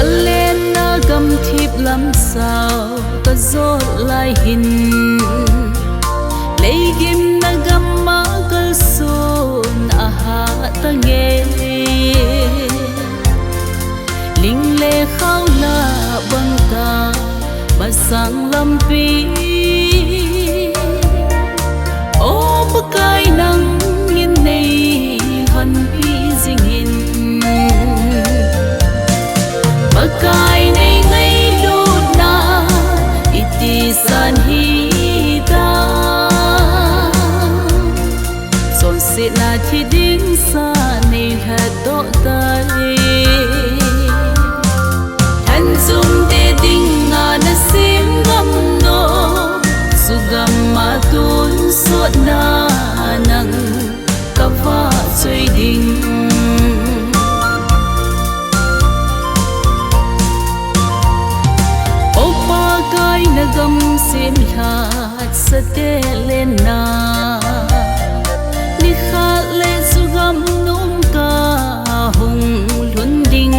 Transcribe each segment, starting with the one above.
lên na gầm thiệp lắm sao ta gió lại hình lấy kim na gầm má cơ son ha ta nghe linh lệ khao la băng ta bà sang lâm pi ô bức cay nắng nhìn này hằn pi dinh hình bức cay này ngay lút na iti san hi ta son se na thi ding sa này hết độ tay zoom de ding nga na sim gam no sugam ma tun suot na nang kawa chơi ding opa kai na gam sim hat sa te lên na ni kha le sugam num ka hung lun ding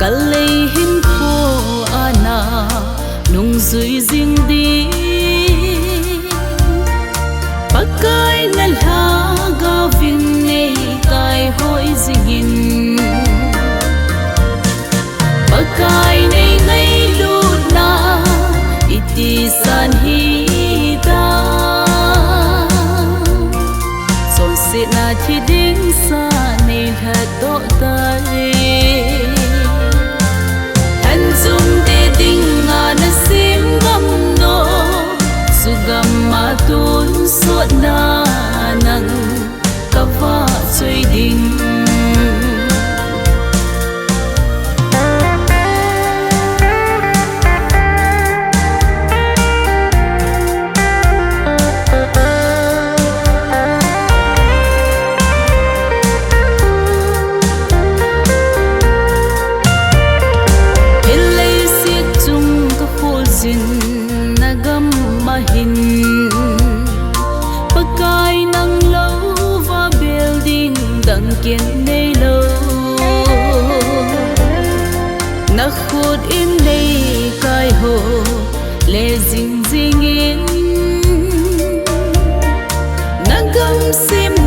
kalei hin kho ana nung zui ding đi pakai na la ga vin nei kai hoi ding hin pakai nei ngay lut na iti san hi ta son se na thi ding sa nei hat do tai zoom de ding nga na sim gam no sugam ma tun suot na nang kawa chơi ding nagam mahin pakai nang lâu và building đằng kiên nay lâu na khut in đây kai ho le zing zing in nagam sim